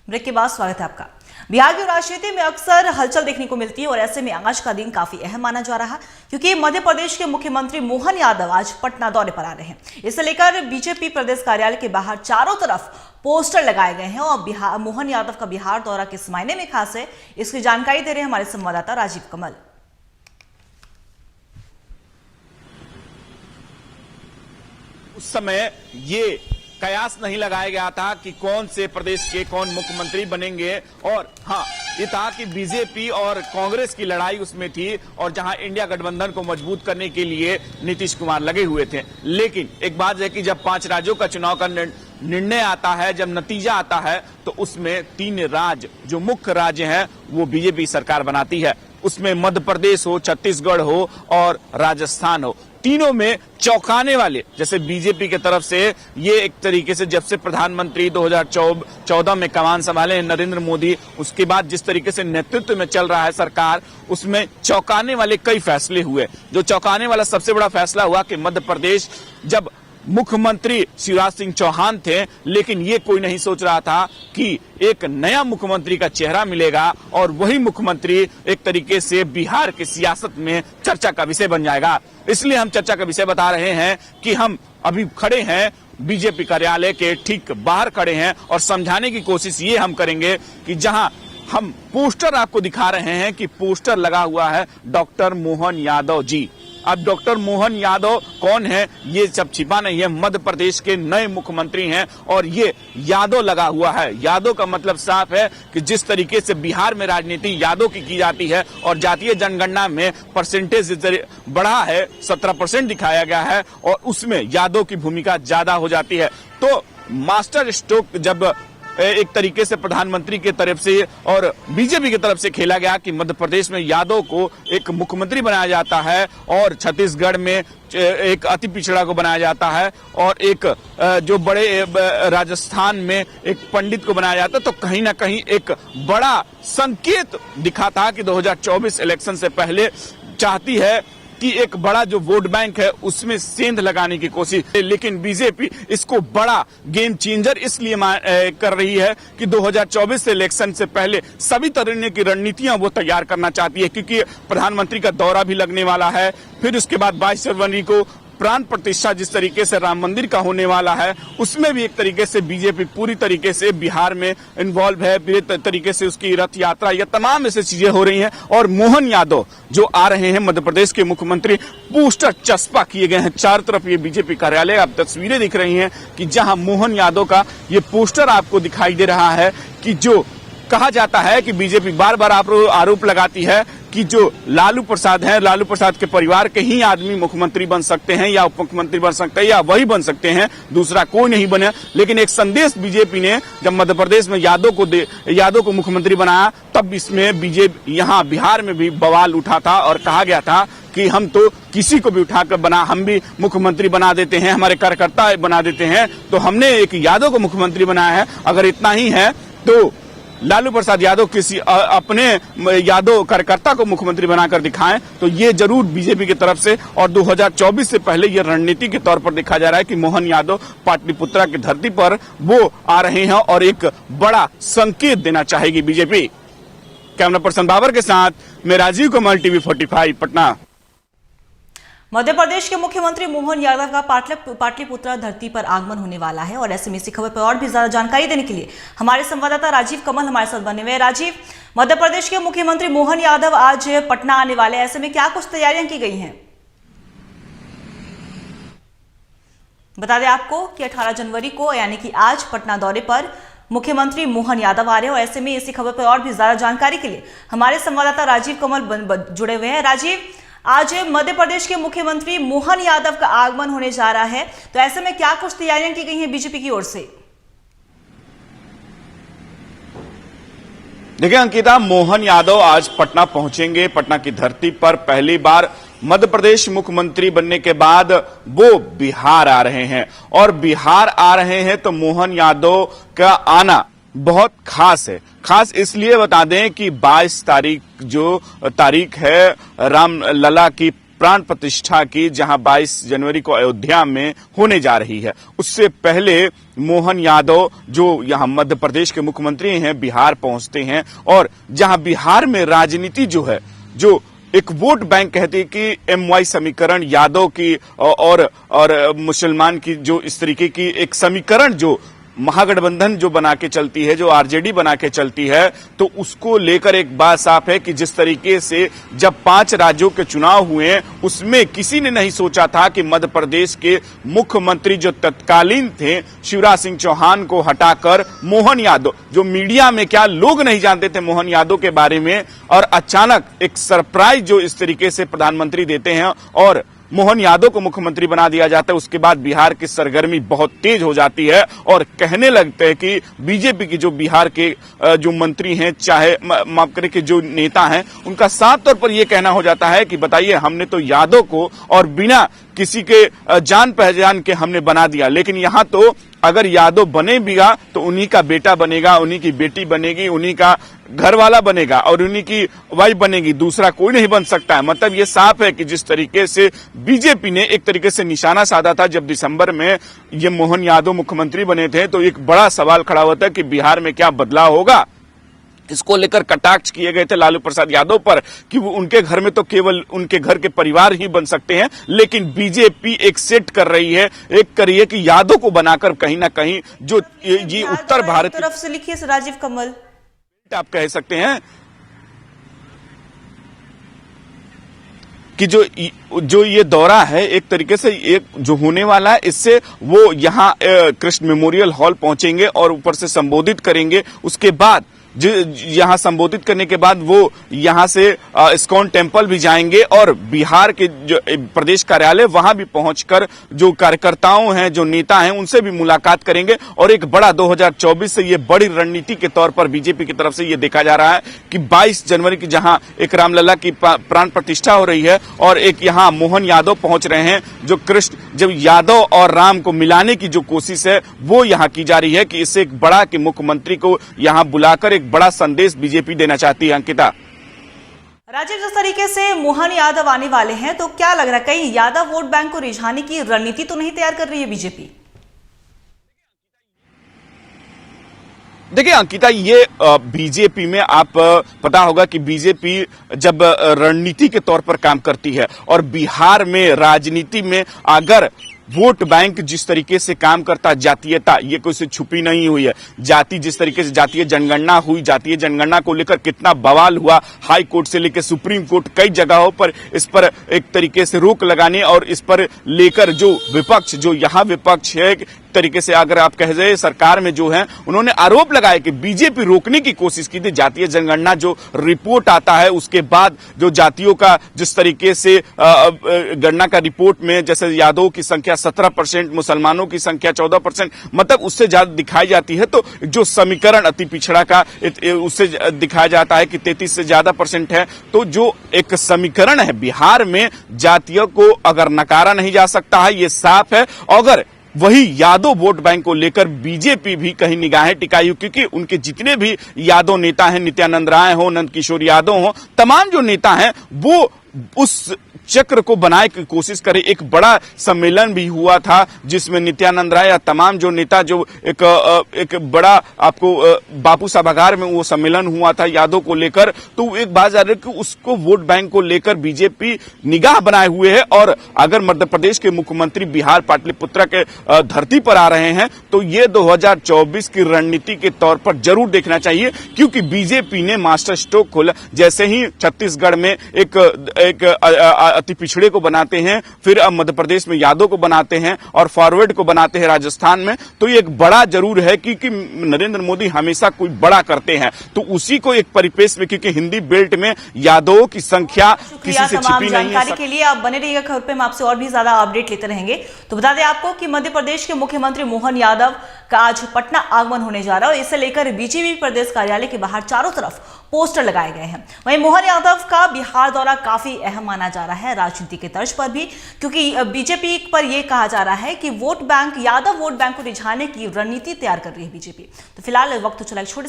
Break के बाद स्वागत है आपका। बिहार की राजनीति में अक्सर हलचल देखने को मिलती है और ऐसे में आज का दिन काफी अहम माना जा रहा है क्योंकि मध्य प्रदेश के मुख्यमंत्री मोहन यादव आज पटना दौरे पर आ रहे हैं। इसे लेकर बीजेपी प्रदेश कार्यालय के बाहर चारों तरफ पोस्टर लगाए गए हैं और मोहन यादव का बिहार दौरा किस मायने में खास है, इसकी जानकारी दे रहे हैं हमारे संवाददाता राजीव कमल। उस समय ये कयास नहीं लगाया गया था कि कौन से प्रदेश के कौन मुख्यमंत्री बनेंगे, और हाँ, ये था कि बीजेपी और कांग्रेस की लड़ाई उसमें थी और जहां इंडिया गठबंधन को मजबूत करने के लिए नीतीश कुमार लगे हुए थे। लेकिन एक बात है कि जब 5 राज्यों का चुनाव का निर्णय आता है, जब नतीजा आता है, तो उसमें 3 राज्य जो मुख्य राज्य हैं वो बीजेपी सरकार बनाती है। उसमें मध्य प्रदेश हो, छत्तीसगढ़ हो और राजस्थान हो, तीनों में चौंकाने वाले, जैसे बीजेपी की तरफ से ये एक तरीके से जब से प्रधानमंत्री 2014 में कमान संभाले हैं नरेंद्र मोदी, उसके बाद जिस तरीके से नेतृत्व में चल रहा है सरकार, उसमें चौंकाने वाले कई फैसले हुए। जो चौंकाने वाला सबसे बड़ा फैसला हुआ कि मध्य प्रदेश जब मुख्यमंत्री शिवराज सिंह चौहान थे, लेकिन ये कोई नहीं सोच रहा था कि एक नया मुख्यमंत्री का चेहरा मिलेगा और वही मुख्यमंत्री एक तरीके से बिहार की सियासत में चर्चा का विषय बन जाएगा। इसलिए हम चर्चा का विषय बता रहे हैं कि हम अभी खड़े हैं बीजेपी कार्यालय के ठीक बाहर खड़े हैं और समझाने की कोशिश ये हम करेंगे कि जहां हम पोस्टर आपको दिखा रहे हैं कि पोस्टर लगा हुआ है डॉक्टर मोहन यादव जी। अब डॉक्टर मोहन यादव कौन है, ये सब छिपा नहीं है। मध्य प्रदेश के नए मुख्यमंत्री हैं और ये यादव लगा हुआ है। यादव का मतलब साफ है कि जिस तरीके से बिहार में राजनीति यादव की जाती है और जातीय जनगणना में परसेंटेज बढ़ा है, 17% दिखाया गया है और उसमें यादव की भूमिका ज्यादा हो जाती है। तो मास्टर स्ट्रोक जब एक तरीके से प्रधानमंत्री की तरफ से और बीजेपी की तरफ से खेला गया कि मध्य प्रदेश में यादव को एक मुख्यमंत्री बनाया जाता है और छत्तीसगढ़ में एक अति पिछड़ा को बनाया जाता है और एक जो बड़े राजस्थान में एक पंडित को बनाया जाता है, तो कहीं ना कहीं एक बड़ा संकेत दिखा था कि 2024 इलेक्शन से पहले चाहती है कि एक बड़ा जो वोट बैंक है उसमें सेंध लगाने की कोशिश। लेकिन बीजेपी इसको बड़ा गेम चेंजर इसलिए कर रही है कि 2024 से इलेक्शन से पहले सभी तरह की रणनीतियां वो तैयार करना चाहती है, क्योंकि प्रधानमंत्री का दौरा भी लगने वाला है। फिर उसके बाद 22 फरवरी को प्राण प्रतिष्ठा जिस तरीके से राम मंदिर का होने वाला है, उसमें भी एक तरीके से बीजेपी पूरी तरीके से बिहार में इन्वॉल्व है। पूरी तरीके से उसकी रथ यात्रा, ये तमाम ऐसी चीजें हो रही हैं और मोहन यादव जो आ रहे हैं मध्य प्रदेश के मुख्यमंत्री, पोस्टर चस्पा किए गए हैं चारों तरफ। ये बीजेपी कार्यालय आप तस्वीरें दिख रही हैं कि जहां मोहन यादव का ये पोस्टर आपको दिखाई दे रहा है कि जो कहा जाता है कि बीजेपी बार बार आरोप लगाती है कि जो लालू प्रसाद हैं, लालू प्रसाद के परिवार के ही आदमी मुख्यमंत्री बन सकते हैं या उप मुख्यमंत्री बन सकते हैं या वही बन सकते हैं, दूसरा कोई नहीं बने। लेकिन एक संदेश बीजेपी ने जब मध्य प्रदेश में यादव को मुख्यमंत्री बनाया, तब इसमें बीजेपी यहाँ बिहार में भी बवाल उठा था और कहा गया था कि हम तो किसी को भी उठाकर हम भी मुख्यमंत्री बना देते हैं, हमारे कार्यकर्ता बना देते हैं, तो हमने एक यादव को मुख्यमंत्री बनाया है। अगर इतना ही है तो लालू प्रसाद यादव किसी अपने यादव कार्यकर्ता को मुख्यमंत्री बनाकर दिखाएं। तो ये जरूर बीजेपी की तरफ से और 2024 से पहले ये रणनीति के तौर पर देखा जा रहा है कि मोहन यादव पाटलिपुत्रा की धरती पर वो आ रहे हैं और एक बड़ा संकेत देना चाहेगी बीजेपी। कैमरा पर्सन बाबर के साथ मैं राजीव कमल, TV 45 पटना। मध्य प्रदेश के मुख्यमंत्री मोहन यादव का पाटलिपुत्रा धरती पर आगमन होने वाला है और ऐसे में इसी खबर पर और भी ज्यादा जानकारी देने के लिए हमारे संवाददाता राजीव कमल हमारे साथ बने हुए हैं। राजीव, मध्य प्रदेश के मुख्यमंत्री मोहन यादव आज पटना आने वाले हैं, ऐसे में क्या कुछ तैयारियां की गई हैं? बता दें आपको कि 18 जनवरी को यानी कि आज पटना दौरे पर मुख्यमंत्री मोहन यादव आ रहे हैं और ऐसे में इसी खबर पर और भी ज्यादा जानकारी के लिए हमारे संवाददाता राजीव कमल जुड़े हुए हैं। राजीव, आज मध्य प्रदेश के मुख्यमंत्री मोहन यादव का आगमन होने जा रहा है, तो ऐसे में क्या कुछ तैयारियां की गई हैं बीजेपी की ओर से? देखिए अंकिता, मोहन यादव आज पटना पहुंचेंगे। पटना की धरती पर पहली बार मध्य प्रदेश मुख्यमंत्री बनने के बाद वो बिहार आ रहे हैं और बिहार आ रहे हैं तो मोहन यादव का आना बहुत खास है। खास इसलिए बता दें कि 22 तारीख जो तारीख है राम लला की प्राण प्रतिष्ठा की, जहां 22 जनवरी को अयोध्या में होने जा रही है। उससे पहले मोहन यादव जो यहां मध्य प्रदेश के मुख्यमंत्री हैं, बिहार पहुंचते हैं और जहां बिहार में राजनीति जो है, जो एक वोट बैंक कहते हैं कि MY समीकरण यादव की और मुसलमान की, जो इस तरीके की एक समीकरण जो महागठबंधन जो बना के चलती है, जो RJD बना के चलती है, तो उसको लेकर एक बात साफ है कि जिस तरीके से जब 5 राज्यों के चुनाव हुए, उसमें किसी ने नहीं सोचा था कि मध्य प्रदेश के मुख्यमंत्री जो तत्कालीन थे शिवराज सिंह चौहान को हटाकर मोहन यादव, जो मीडिया में क्या लोग नहीं जानते थे मोहन यादव के बारे में, और अचानक एक सरप्राइज जो इस तरीके से प्रधानमंत्री देते हैं और मोहन यादव को मुख्यमंत्री बना दिया जाता है। उसके बाद बिहार की सरगर्मी बहुत तेज हो जाती है और कहने लगते हैं कि बीजेपी की जो बिहार के जो मंत्री हैं, चाहे माफ करें कि जो नेता हैं, उनका साफ तौर पर यह कहना हो जाता है कि बताइए, हमने तो यादव को और बिना किसी के जान पहचान के हमने बना दिया, लेकिन यहां तो अगर यादव बने बीगा तो उन्हीं का बेटा बनेगा, उन्हीं की बेटी बनेगी, उन्हीं का घर वाला बनेगा और उन्हीं की वाइफ बनेगी, दूसरा कोई नहीं बन सकता है। मतलब ये साफ है कि जिस तरीके से बीजेपी ने एक तरीके से निशाना साधा था जब दिसंबर में ये मोहन यादव मुख्यमंत्री बने थे, तो एक बड़ा सवाल खड़ा हुआ था कि बिहार में क्या बदलाव होगा। इसको लेकर कटाक्ष किए गए थे लालू प्रसाद यादव पर कि वो उनके घर में तो केवल उनके घर के परिवार ही बन सकते हैं, लेकिन बीजेपी एक सेट कर रही है, एक कर रही है कि यादव को बनाकर कहीं ना कहीं जो ये उत्तर भारत तरफ से लिखिए राजीव कमल, आप कह सकते हैं कि जो ये दौरा है एक तरीके से एक जो होने वाला है, इससे वो यहाँ कृष्ण मेमोरियल हॉल पहुंचेंगे और ऊपर से संबोधित करेंगे। उसके बाद यहाँ संबोधित करने के बाद वो यहाँ से इस्कॉन टेम्पल भी जाएंगे और बिहार के जो प्रदेश कार्यालय वहां भी पहुंचकर जो कार्यकर्ताओं हैं, जो नेता हैं, उनसे भी मुलाकात करेंगे। और एक बड़ा 2024 से ये बड़ी रणनीति के तौर पर बीजेपी की तरफ से ये देखा जा रहा है कि 22 जनवरी की जहां एक रामलला की प्राण प्रतिष्ठा हो रही है और एक यहाँ मोहन यादव पहुंच रहे हैं, जो कृष्ण जब यादव और राम को मिलाने की जो कोशिश है वो यहाँ की जा रही है कि इससे एक बड़ा कि मुख्यमंत्री को यहाँ बुलाकर एक बड़ा संदेश बीजेपी देना चाहती है। अंकिता, राजीव, जिस तरीके से मोहन यादव आने वाले हैं, तो क्या लग रहा है कहीं यादव वोट बैंक को रिझाने की रणनीति तो नहीं तैयार कर रही है बीजेपी? देखिए अंकिता, ये बीजेपी में आप पता होगा कि बीजेपी जब रणनीति के तौर पर काम करती है और बिहार में राजनीति में अगर वोट बैंक जिस तरीके से काम करता, जातीयता ये कोई से छुपी नहीं हुई है। जाति जिस तरीके से जातीय जनगणना हुई, जातीय जनगणना को लेकर कितना बवाल हुआ, हाई कोर्ट से लेकर सुप्रीम कोर्ट कई जगहों पर इस पर एक तरीके से रोक लगाने और इस पर लेकर जो विपक्ष, जो यहाँ विपक्ष है तरीके से अगर आप कह जाए सरकार में जो है, उन्होंने आरोप लगाया कि बीजेपी रोकने की कोशिश की थी। जातीय जनगणना जो रिपोर्ट आता है उसके बाद जो जातियों का जिस तरीके से गणना का रिपोर्ट में जैसे यादवों की संख्या 17%, मुसलमानों की संख्या 14%, मतलब उससे ज्यादा दिखाई जाती है। तो जो समीकरण अति पिछड़ा का उससे दिखाया जाता है कि 33 से ज्यादा % है। तो जो एक समीकरण है बिहार में, जातियों को अगर नकारा नहीं जा सकता है, ये साफ है। अगर वही यादव वोट बैंक को लेकर बीजेपी भी कहीं निगाहें टिकाई, क्योंकि उनके जितने भी यादव नेता हैं, नित्यानंद राय हो, नंद किशोर यादव हो, तमाम जो नेता हैं वो उस चक्र को बनाए की कोशिश करे। एक बड़ा सम्मेलन भी हुआ था जिसमें नित्यानंद राय या तमाम जो नेता, जो एक बड़ा आपको बापू सभागार में वो सम्मेलन हुआ था यादव को लेकर। तो एक बात जा रही है कि उसको वोट बैंक को लेकर बीजेपी निगाह बनाए हुए है। और अगर मध्य प्रदेश के मुख्यमंत्री बिहार पाटलिपुत्र के धरती पर आ रहे हैं तो ये 2024 की रणनीति के तौर पर जरूर देखना चाहिए, क्योंकि बीजेपी ने मास्टर स्ट्रोक खोला। जैसे ही छत्तीसगढ़ में एक अति पिछड़े को बनाते हैं, फिर अब मध्य प्रदेश में यादव को बनाते हैं और फॉरवर्ड को बनाते हैं राजस्थान में, तो ये एक बड़ा जरूर है कि नरेंद्र मोदी हमेशा कोई बड़ा करते हैं। तो उसी को एक परिपेक्ष में, क्योंकि हिंदी बेल्ट में यादवों की संख्या किसी से छिपी नहीं है। जानकारी के लिए आप बने रहिएगा खबर पे, हम आपसे और भी ज्यादा अपडेट लेते रहेंगे। तो बता दें आपको कि मध्य प्रदेश के मुख्यमंत्री मोहन यादव का आज पटना आगमन होने जा रहा है और इसे लेकर बीजेपी प्रदेश कार्यालय के बाहर चारों तरफ पोस्टर लगाए गए हैं। वहीं मोहन यादव का बिहार दौरा काफी अहम माना जा रहा है राजनीति के तर्ज पर भी, क्योंकि बीजेपी पर यह कहा जा रहा है कि vote bank, Yadav vote bank को रिझाने की रणनीति तैयार कर रही है बीजेपी। तो फिलहाल वक्त चला एक छोटे